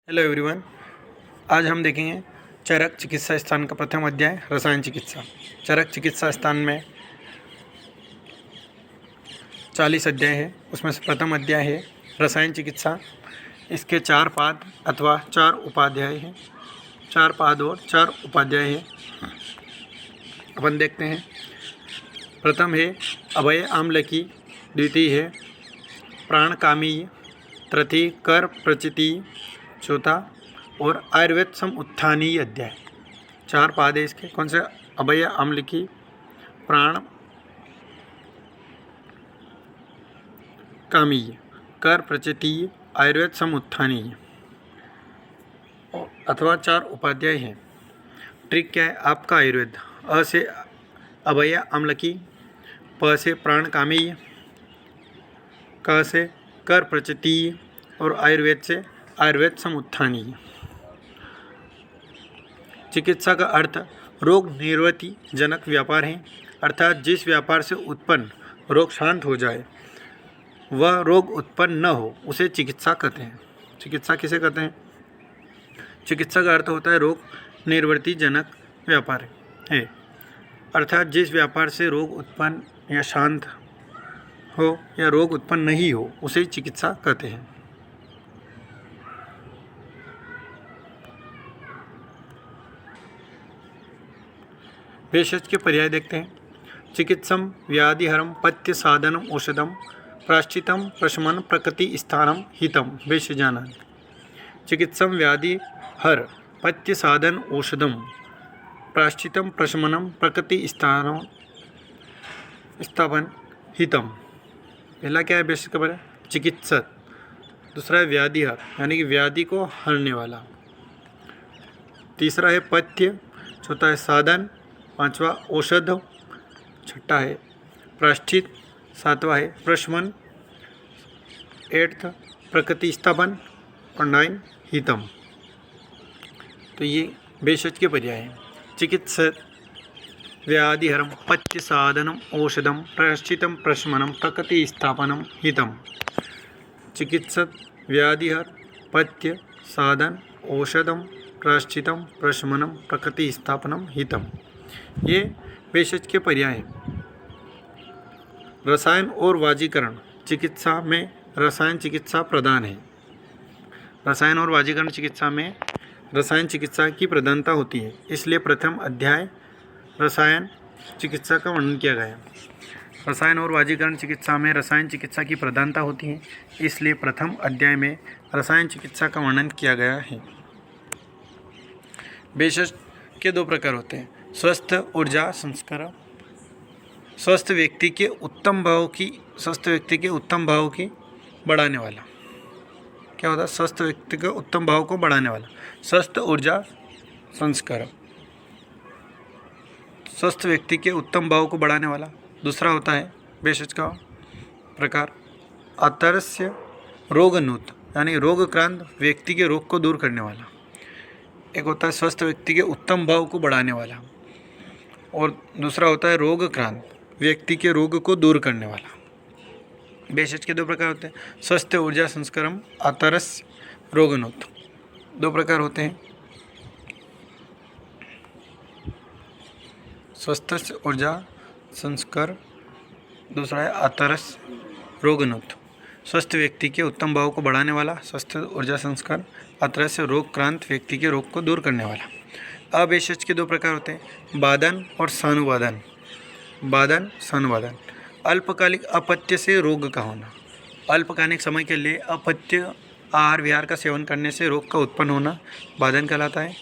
Hello everyone. आज हम देखेंगे चरक चिकित्सा स्थान का प्रथम अध्याय रसायन चिकित्सा। चरक चिकित्सा स्थान में 40 अध्याय है, उसमें से प्रथम अध्याय है रसायन चिकित्सा। इसके 4 पाद अथवा 4 उपाध्याय हैं, 4 पाद और 4 उपाध्याय हैं। अपन देखते हैं। प्रथम है अभय आम्लकी, द्वितीय है प्राणकामी, तृतीय कर प्रचिति, चौथा और आयुर्वेद सम उत्थानीय अध्याय। 4 पाद है इसके। कौन से? अभय आम्लकी, प्राण कामीय, कर प्रचितीय, आयुर्वेद सम उत्थानीय अथवा 4 उपाध्याय हैं। ट्रिक क्या है? आपका आयुर्वेद अ से अभय आम्लकी, प से प्राण कामीय, क से कर प्रचितीय और आयुर्वेद से आयुर्वेद सम उत्थानीय। चिकित्सा का अर्थ रोग निवृत्ति जनक व्यापार है, अर्थात जिस व्यापार से उत्पन्न रोग शांत हो जाए, वह रोग उत्पन्न न हो, उसे चिकित्सा कहते हैं। चिकित्सा किसे कहते हैं? चिकित्सा का अर्थ होता है रोग निवृत्ति जनक व्यापार है, अर्थात जिस व्यापार से रोग उत्पन्न या शांत हो या रोग उत्पन्न नहीं हो, उसे चिकित्सा कहते हैं। भेषज के पर्याय देखते हैं। चिकित्सम व्याधिहरम पथ्य साधनम औषधम प्राश्चितम प्रशमन प्रकृति स्थानम हितम भेषजानन। चिकित्सम व्याधिहर पथ्य साधन औषधम प्राश्चितम प्रशमनम प्रकृति स्थानम स्थापन हितम। पहला क्या है भेषज का पर्याय? चिकित्सक। दूसरा है व्याधिहर, यानी कि व्याधि को हरने वाला। तीसरा है पथ्य, चौथा है साधन, पांचवा औषध, छठा है प्राश्चित, सातवां है प्रशमन, 8th प्रकृति स्थापन और 9 हितम। तो ये भेषज के पर्याय हैं। चिकित्सक व्याधिहरम पथ्य साधनम औषधम प्राश्चितम प्रशमनम प्रकृति स्थापनम हितम। चिकित्सक व्याधिहर पथ्य साधन औषधम प्राश्चितम प्रशमनम प्रकृति स्थापनम हितम। ये भेषज के पर्याय हैं। रसायन और वाजीकरण चिकित्सा में रसायन चिकित्सा प्रधान है। रसायन और वाजीकरण चिकित्सा में रसायन चिकित्सा की प्रधानता होती है, इसलिए प्रथम अध्याय रसायन चिकित्सा का वर्णन किया गया है। रसायन और वाजीकरण चिकित्सा में रसायन चिकित्सा की प्रधानता होती है, इसलिए प्रथम अध्याय में रसायन चिकित्सा का वर्णन किया गया है। भेषज के 2 प्रकार होते हैं। स्वस्थ ऊर्जा संस्कार, स्वस्थ व्यक्ति के उत्तम भाव की बढ़ाने वाला। क्या होता है? स्वस्थ व्यक्ति के उत्तम भाव को बढ़ाने वाला। स्वस्थ ऊर्जा संस्कार, स्वस्थ व्यक्ति के उत्तम भाव को बढ़ाने वाला। दूसरा होता है भेषज का प्रकार आतरस्य रोगनुत, यानी रोगक्रांत व्यक्ति के रोग को दूर करने वाला। एक होता है स्वस्थ व्यक्ति के उत्तम भाव को बढ़ाने वाला, और दूसरा होता है रोगक्रांत व्यक्ति के रोग को दूर करने वाला। भेषज के 2 प्रकार होते हैं। स्वस्थ ऊर्जा संस्कारम, आतरस रोगनुत। 2 प्रकार होते हैं। स्वस्थ ऊर्जा संस्कार, दूसरा है आतरस रोगनुत। स्वस्थ व्यक्ति के उत्तम भाव को बढ़ाने वाला स्वस्थ ऊर्जा संस्कार, आतरस रोगक्रांत व्यक्ति के रोग को दूर करने वाला। अभेषज के 2 प्रकार होते हैं। बादन और सानुवादन। बादन, सानुवादन। अल्पकालिक अपथ्य से रोग का होना, अल्पकालिक समय के लिए अपथ्य आहार विहार का सेवन करने से रोग का उत्पन्न होना बादन कहलाता है।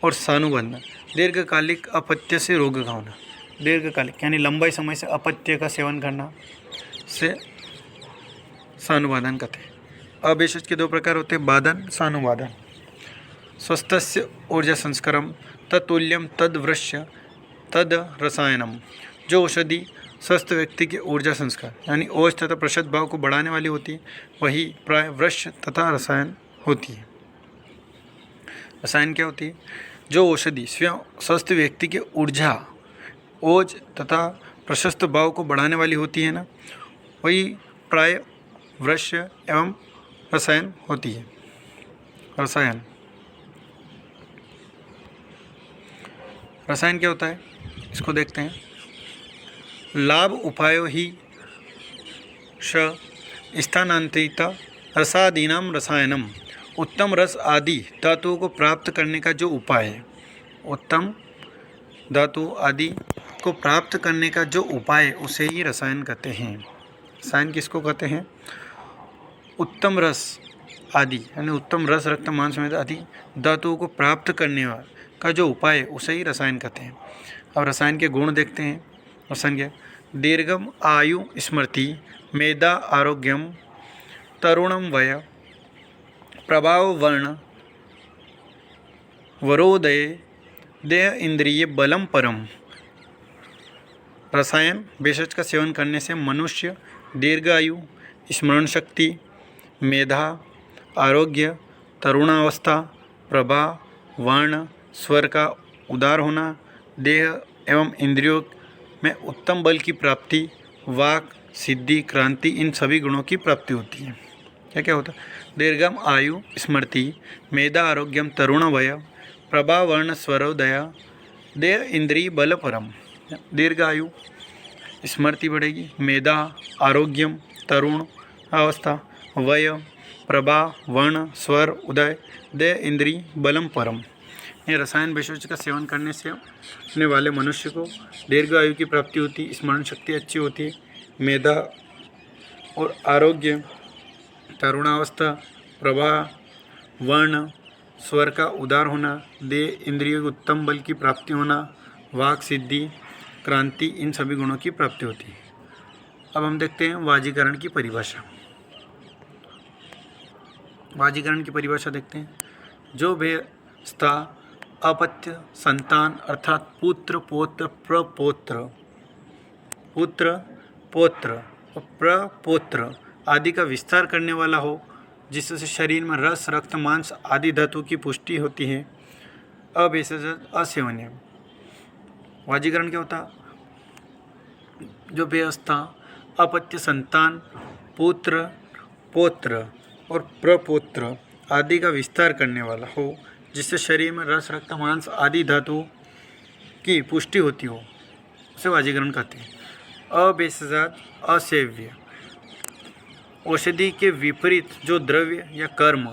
और सानुबंधन, दीर्घकालिक अपथ्य से रोग का होना, दीर्घकालिक यानी लंबे समय से अपथ्य का सेवन करना से सानुवादन कहते हैं। अभेषज के 2 प्रकार होते हैं। बादन, सानुवादन। स्वस्थस्य ऊर्जा संस्कारम तत्तुल्यम तद्वृश्य तद रसायनम। जो औषधि स्वस्थ व्यक्ति के ऊर्जा संस्कार यानी ओज तथा प्रशत भाव को बढ़ाने वाली होती है, वही प्राय वृक्ष तथा रसायन होती है। रसायन क्या होती है? जो औषधि स्वयं स्वस्थ व्यक्ति के ऊर्जा, ओज तथा प्रशस्त भाव को बढ़ाने वाली होती है ना, वही प्राय वृक्ष एवं रसायन होती है। रसायन। रसायन क्या होता है इसको देखते हैं। लाभ उपायो ही श स्थानांतरित रसादीनाम रसायनम। उत्तम रस आदि धातुओं को प्राप्त करने का जो उपाय है, उत्तम धातु आदि को प्राप्त करने का जो उपाय है उसे ही रसायन कहते हैं। रसायन किसको कहते हैं? उत्तम रस आदि यानी उत्तम रस, रक्त, मांस में आदि धातुओं को प्राप्त करने का जो उपाय है उसे ही रसायन कहते हैं। अब रसायन के गुण देखते हैं। रसायन क्या? दीर्घम आयु स्मृति, मेधा आरोग्यम, तरुणम वय, प्रभाव वर्ण, वरोदय, देह इंद्रिय बलम परम। रसायन भेषज का सेवन करने से मनुष्य दीर्घ आयु, स्मरण शक्ति, मेधा, आरोग्य, तरुणावस्था, प्रभा, वर्ण, स्वर का उदार होना, देह एवं इंद्रियों में उत्तम बल की प्राप्ति, वाक, सिद्धि, क्रांति, इन सभी गुणों की प्राप्ति होती है। क्या क्या होता है? दीर्घम आयु स्मृति, मेधा आरोग्यम, तरुण वय, प्रभा, वर्ण, स्वरोदय, देह इंद्रिय बल परम। दीर्घ आयु, स्मृति बढ़ेगी, मेधा, आरोग्यम, तरुण अवस्था, वय, प्रभा, वर्ण, स्वर, उदय, देह इंद्रिय बलम परम। ये रसायन भेषज का सेवन करने वाले मनुष्य को दीर्घ आयु की प्राप्ति होती है, स्मरण शक्ति अच्छी होती है, मेधा और आरोग्य, तरुणावस्था, प्रभा, वर्ण, स्वर का उदार होना, देह इंद्रियों उत्तम बल की प्राप्ति होना, वाक, सिद्धि, क्रांति, इन सभी गुणों की प्राप्ति होती है। अब हम देखते हैं वाजीकरण की परिभाषा। वाजीकरण की परिभाषा देखते हैं। जो भेषजता अपत्य, संतान अर्थात पुत्र, पौत्र, प्रपौत्र, पुत्र, पौत्र और प्रपौत्र आदि का विस्तार करने वाला हो, जिससे शरीर में रस, रक्त, मांस आदि धातु की पुष्टि होती है, अभेषज असेवनीय। वाजीकरण क्या होता? जो भेषजता अपत्य, संतान, पुत्र, पौत्र और प्रपौत्र आदि का विस्तार करने वाला हो, जिससे शरीर में रस, रक्त, मांस आदि धातु की पुष्टि होती हो, उसे वाजीकरण कहते हैं। अभेषजात असेव्य, औषधि के विपरीत जो द्रव्य या कर्म,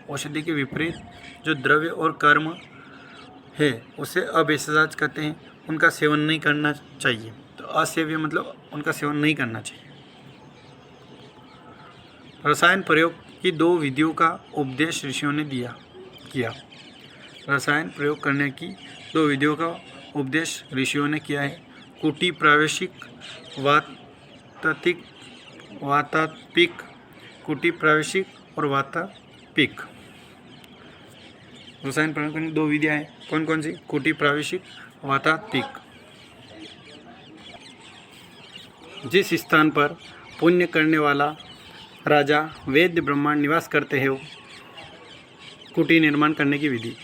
औषधि के विपरीत जो द्रव्य और कर्म है उसे अभेषजात कहते हैं। उनका सेवन नहीं करना चाहिए। तो असेव्य मतलब उनका सेवन नहीं करना चाहिए। रसायन प्रयोग की दो विधियों का उपदेश ऋषियों ने किया। रसायन प्रयोग करने की दो विधियों का उपदेश ऋषियों ने किया है। कुटी प्रावेशिक, वातात्पिक, कुटी प्रावेशिक और वातात्पिक। रसायन प्रयोग करने की दो विधियाँ हैं। कौन कौन सी? कुटी प्रावेशिक, वातात्पिक। जिस स्थान पर पुण्य करने वाला राजा वैद्य ब्राह्मण निवास करते हैं, कुटी निर्माण करने की विधि।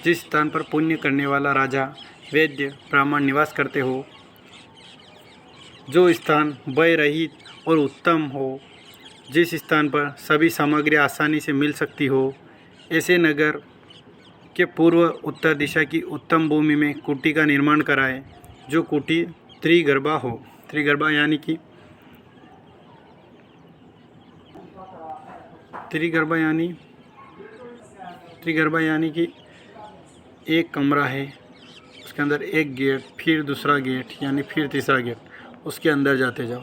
जिस स्थान पर पुण्य करने वाला राजा वैद्य ब्राह्मण निवास करते हो, जो स्थान भय रहित और उत्तम हो, जिस स्थान पर सभी सामग्री आसानी से मिल सकती हो, ऐसे नगर के पूर्व उत्तर दिशा की उत्तम भूमि में कुटी का निर्माण कराए, जो कुटी त्रिगर्भा हो। त्रिगर्भा यानी कि एक कमरा है, उसके अंदर एक गेट, फिर दूसरा गेट, यानी फिर तीसरा गेट, उसके अंदर जाते जाओ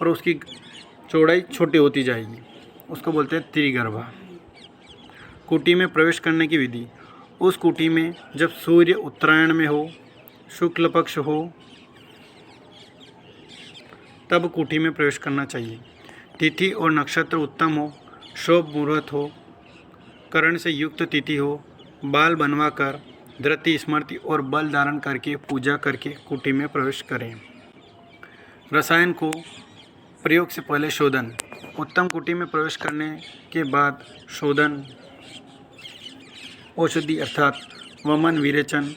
और उसकी चौड़ाई छोटी होती जाएगी, उसको बोलते हैं त्रिगर्भा। कुटी में प्रवेश करने की विधि। उस कुटी में जब सूर्य उत्तरायण में हो, शुक्ल पक्ष हो, तब कुटी में प्रवेश करना चाहिए। तिथि और नक्षत्र उत्तम हो, शुभ मुहूर्त हो, करण से युक्त तिथि हो, बाल बनवाकर धृति, स्मृति और बल धारण करके पूजा करके कुटी में प्रवेश करें। रसायन को प्रयोग से पहले शोधन। उत्तम कुटी में प्रवेश करने के बाद शोधन, औषधि अर्थात वमन, विरेचन,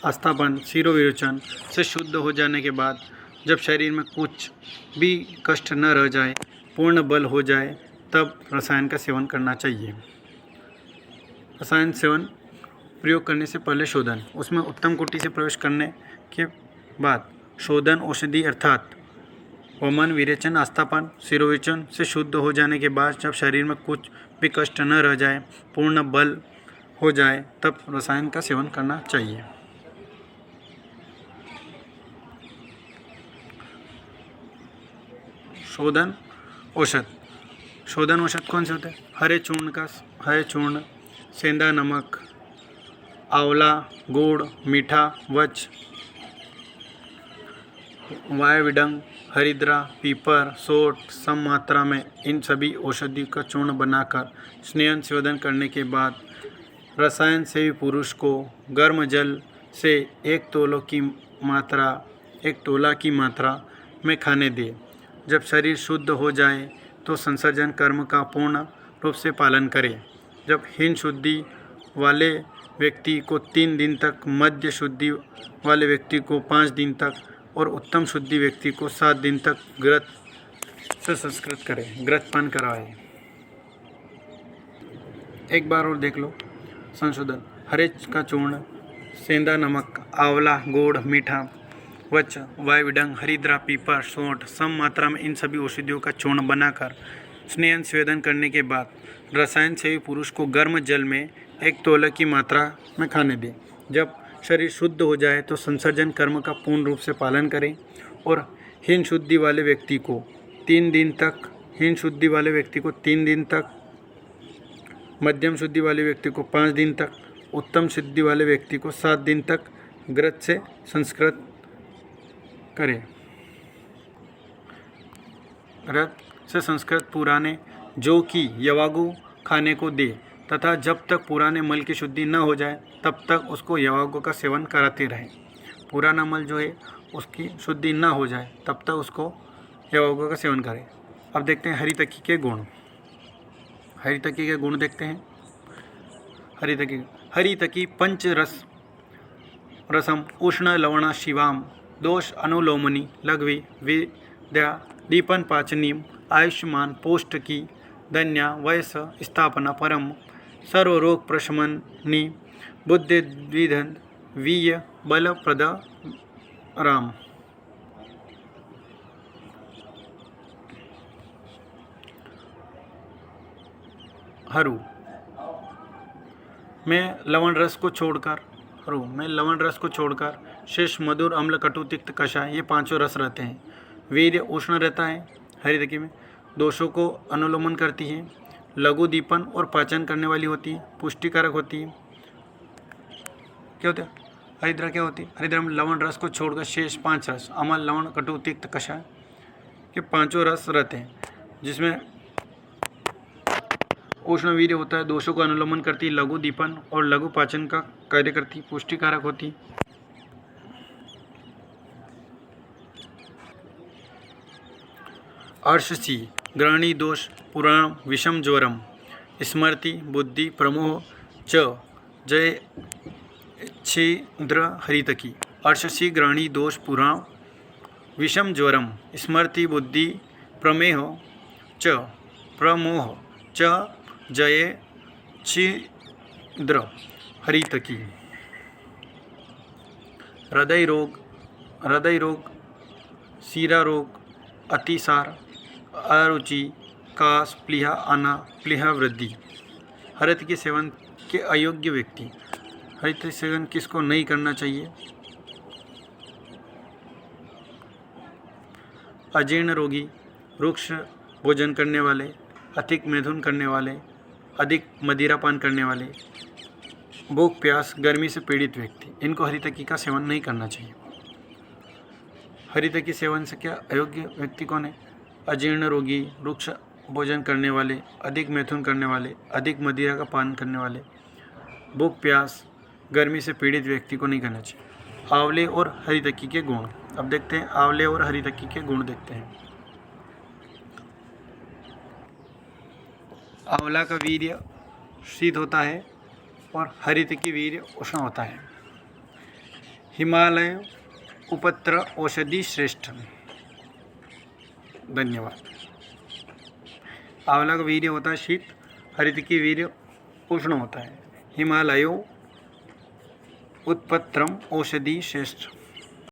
आस्थापन, शिरोविरेचन से शुद्ध हो जाने के बाद जब शरीर में कुछ भी कष्ट न रह जाए, पूर्ण बल हो जाए, तब रसायन का सेवन करना चाहिए। रसायन सेवन प्रयोग करने से पहले शोधन, उसमें उत्तम कोटि से प्रवेश करने के बाद शोधन औषधि अर्थात वमन, विरेचन, आस्थापन, शिरोवेचन से शुद्ध हो जाने के बाद जब शरीर में कुछ भी कष्ट न रह जाए, पूर्ण बल हो जाए, तब रसायन का सेवन करना चाहिए। शोधन औषध, शोधन औषध कौन से होते हैं? हरे चूर्ण, सेंधा नमक, आंवला, गुड़, मीठा, वच, वायविडंग, हरिद्रा, पीपर, सोट सम मात्रा में इन सभी औषधि का चूर्ण बनाकर स्नेहन सेवन करने के बाद रसायन सेवी पुरुष को गर्म जल से 1 तोला की मात्रा में खाने दे। जब शरीर शुद्ध हो जाए तो संसर्जन कर्म का पूर्ण रूप से पालन करे। जब हीन शुद्धि वाले व्यक्ति को 3 दिन तक, मध्य शुद्धि वाले व्यक्ति को 5 दिन तक और उत्तम शुद्धि व्यक्ति को 7 दिन तक घृत से संस्कृत करे, घृतपान कराए। एक बार और देख लो संशोधन। हरे का चूर्ण, सेंधा नमक, आंवला, गुड़, मीठा, वच, वायविडंग, हरिद्रा, पीपर, सौंठ सम मात्रा में इन सभी औषधियों का चूर्ण बनाकर स्नेहन सेवन करने के बाद रसायन सेवी पुरुष को गर्म जल में 1 तोला की मात्रा में खाने दें। जब शरीर शुद्ध हो जाए तो संसर्जन कर्म का पूर्ण रूप से पालन करें और हीन शुद्धि वाले व्यक्ति को 3 दिन तक, मध्यम शुद्धि वाले व्यक्ति को 5 दिन तक, उत्तम शुद्धि वाले व्यक्ति को 7 दिन तक घृत से संस्कृत करें। घृत से संस्कृत पुराने जो कि यवागु खाने को दे तथा जब तक पुराने मल की शुद्धि न हो जाए तब तक उसको यवागु का सेवन कराते रहें। पुराना मल जो है उसकी शुद्धि न हो जाए तब तक उसको यवागु का सेवन करें। अब देखते हैं हरितकी के गुण। हरितकी के गुण देखते हैं। हरितकी पंच रसम उष्ण लवण शिवाम दोष अनुलोमनी लघ्वी विद्या दीपन पाचनीम आयुष्मान पौष्टिकी धन्या वयस स्थापना परम सर्वरोग प्रशमनी बुद्धि द्विधन वीय बलप्रद राम। हरू में लवण रस को छोड़कर शेष मधुर, अम्ल, कटु, तिक्त, कषाय ये 5 रस रहते हैं। वीर्य उष्ण रहता है हरितकी में, दोषों को अनुलोमन करती है, लघु दीपन और पाचन करने वाली होती है, पुष्टिकारक होती है। क्या होता है? हरिद्रा क्या होती है? हरिद्रा में लवण रस को छोड़कर शेष 5 रस, अम्ल, लवण, कटु, तिक्त, कषाय के 5 रस रहते हैं, जिसमें उष्ण वीर्य होता है, दोषों का अनुलोमन करती है, लघु दीपन और लघु पाचन का कार्य करती, पुष्टिकारक होती। अर्षसी ग्रहणी दोष पुराण विषम ज्वरम स्मृति बुद्धि प्रमोह च जय छिद्र हरितकी। अर्षसी ग्रहणी दोष पुराण विषम ज्वरम स्मृति बुद्धि प्रमेह च प्रमोह च जय छिद्र हरितकी। हृदय रोग, सीरा रोग, अतिसार, अरुचि, कास, प्लीहा आना, प्लीहा वृद्धि। हरितकी के सेवन के अयोग्य व्यक्ति। हरितकी सेवन किसको नहीं करना चाहिए? अजीर्ण रोगी, रुक्ष भोजन करने वाले, अधिक मैथुन करने वाले, अधिक मदिरापान करने वाले, भूख प्यास गर्मी से पीड़ित व्यक्ति, इनको हरितकी का सेवन नहीं करना चाहिए। हरितकी सेवन से क्या अयोग्य व्यक्ति कौन है? अजीर्ण रोगी, रुक्ष भोजन करने वाले, अधिक मैथुन करने वाले, अधिक मदिरा का पान करने वाले, भूख प्यास गर्मी से पीड़ित व्यक्ति को नहीं करना चाहिए। आंवले और हरितकी के गुण। अब देखते हैं आंवले और हरितकी के गुण देखते हैं। आंवला का वीर्य शीत होता है और हरितकी वीर्य उष्ण होता है। हिमालय उपत्र औषधि श्रेष्ठ। धन्यवाद। आंवला का वीर्य होता है शीत, हरितकी वीर्य उष्ण होता है। हिमालयो उत्पत्रम औषधि श्रेष्ठ।